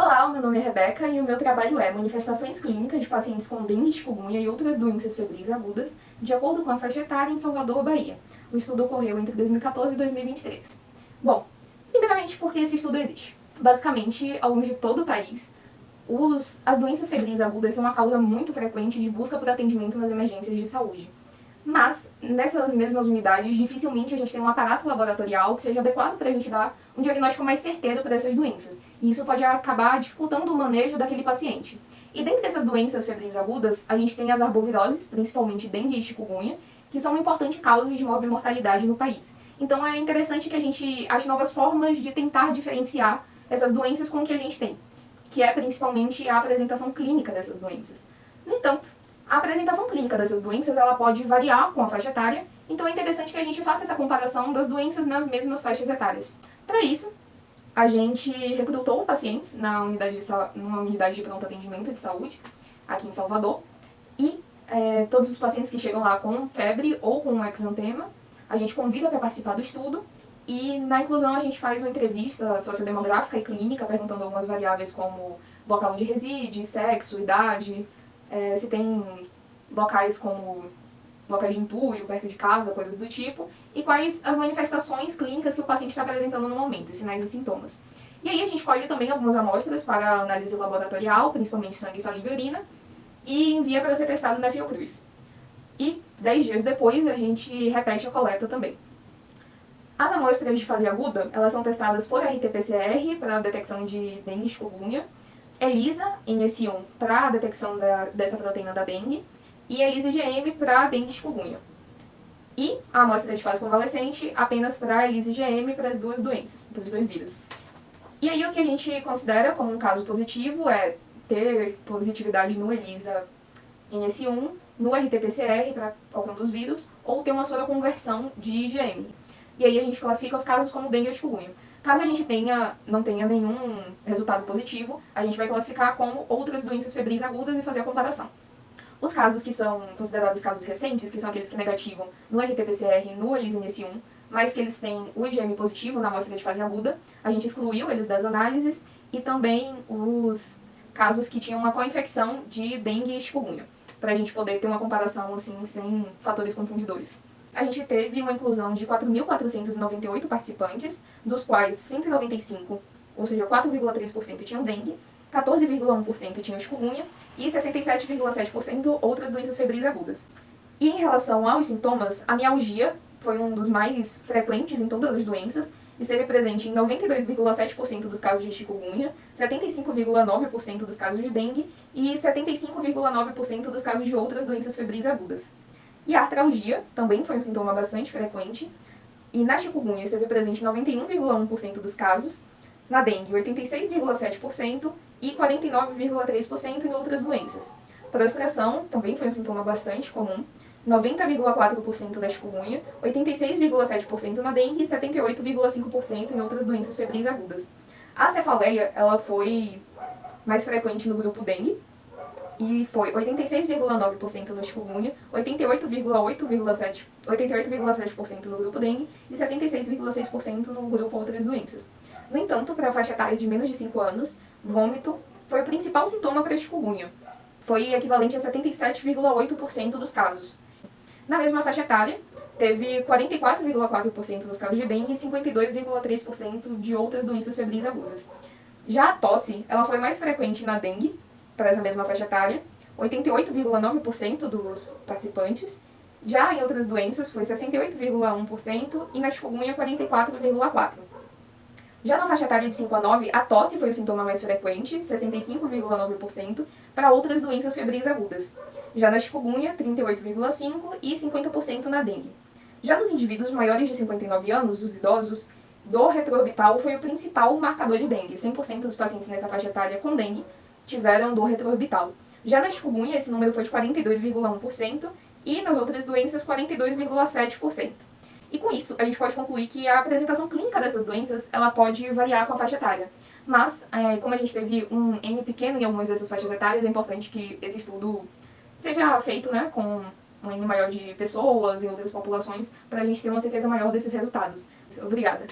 Olá, o meu nome é Rebeca e o meu trabalho é manifestações clínicas de pacientes com dengue, chikungunya e outras doenças febris agudas, de acordo com a faixa etária em Salvador, Bahia. O estudo ocorreu entre 2014 e 2023. Bom, primeiramente porque esse estudo existe. Basicamente, ao longo de todo o país, as doenças febris agudas são uma causa muito frequente de busca por atendimento nas emergências de saúde. Mas, nessas mesmas unidades, dificilmente a gente tem um aparato laboratorial que seja adequado para a gente dar um diagnóstico mais certeiro para essas doenças. E isso pode acabar dificultando o manejo daquele paciente. E dentre essas doenças febris agudas, a gente tem as arboviroses, principalmente dengue e chikungunya, que são importantes causas de morbimortalidade no país. Então é interessante que a gente ache novas formas de tentar diferenciar essas doenças com o que a gente tem, que é principalmente a apresentação clínica dessas doenças. No entanto, a apresentação clínica dessas doenças ela pode variar com a faixa etária, então é interessante que a gente faça essa comparação das doenças nas mesmas faixas etárias. Para isso, a gente recrutou pacientes numa unidade de pronto atendimento de saúde, aqui em Salvador, e todos os pacientes que chegam lá com febre ou com um exantema, a gente convida para participar do estudo, e na inclusão a gente faz uma entrevista sociodemográfica e clínica, perguntando algumas variáveis como local onde reside, sexo, idade, se tem locais como locais de entulho, perto de casa, coisas do tipo, e quais as manifestações clínicas que o paciente está apresentando no momento, sinais e sintomas. E aí a gente colhe também algumas amostras para análise laboratorial, principalmente sangue, saliva e urina, e envia para ser testado na Fiocruz. E 10 dias depois a gente repete a coleta também. As amostras de fase aguda, elas são testadas por RT-PCR para a detecção de dengue e chikungunya, ELISA NS1 para a detecção dessa proteína da dengue e ELISA-IgM para a dengue e chikungunya. E a amostra de fase convalescente apenas para a ELISA-IgM para as duas doenças, para os dois vírus. E aí o que a gente considera como um caso positivo é ter positividade no ELISA NS1, no RT-PCR para qualquer um dos vírus, ou ter uma soroconversão de IgM. E aí a gente classifica os casos como dengue ou chikungunya. Caso a gente não tenha nenhum resultado positivo, a gente vai classificar como outras doenças febris agudas e fazer a comparação. Os casos que são considerados casos recentes, que são aqueles que negativam no RT-PCR e no ELISA-NS1, mas que eles têm o IgM positivo na amostra de fase aguda, a gente excluiu eles das análises, e também os casos que tinham uma co-infecção de dengue e chikungunya, para a gente poder ter uma comparação assim, sem fatores confundidores. A gente teve uma inclusão de 4.498 participantes, dos quais 195, ou seja, 4,3% tinham dengue, 14,1% tinham chikungunya e 67,7% outras doenças febris agudas. E em relação aos sintomas, a mialgia foi um dos mais frequentes em todas as doenças, esteve presente em 92,7% dos casos de chikungunya, 75,9% dos casos de dengue e 75,9% dos casos de outras doenças febris agudas. E a artralgia também foi um sintoma bastante frequente, e na chikungunya esteve presente em 91,1% dos casos, na dengue 86,7% e 49,3% em outras doenças. Prostração também foi um sintoma bastante comum, 90,4% na chikungunya, 86,7% na dengue e 78,5% em outras doenças febris agudas. A cefaleia ela foi mais frequente no grupo dengue, e foi 86,9% no chikungunya, 88,7% no grupo dengue e 76,6% no grupo outras doenças. No entanto, para a faixa etária de menos de 5 anos, vômito foi o principal sintoma para a chikungunya. Foi equivalente a 77,8% dos casos. Na mesma faixa etária, teve 44,4% dos casos de dengue e 52,3% de outras doenças febris agudas. Já a tosse, ela foi mais frequente na dengue, para essa mesma faixa etária, 88,9% dos participantes. Já em outras doenças foi 68,1% e na chikungunya 44,4%. Já na faixa etária de 5 a 9, a tosse foi o sintoma mais frequente, 65,9%, para outras doenças febris agudas. Já na chikungunya, 38,5% e 50% na dengue. Já nos indivíduos maiores de 59 anos, os idosos, dor retroorbital foi o principal marcador de dengue. 100% dos pacientes nessa faixa etária com dengue tiveram dor retroorbital. Já na chikungunya, esse número foi de 42,1% e nas outras doenças, 42,7%. E com isso, a gente pode concluir que a apresentação clínica dessas doenças ela pode variar com a faixa etária. Mas, como a gente teve um N pequeno em algumas dessas faixas etárias, é importante que esse estudo seja feito, né, com um N maior de pessoas e outras populações, para a gente ter uma certeza maior desses resultados. Obrigada.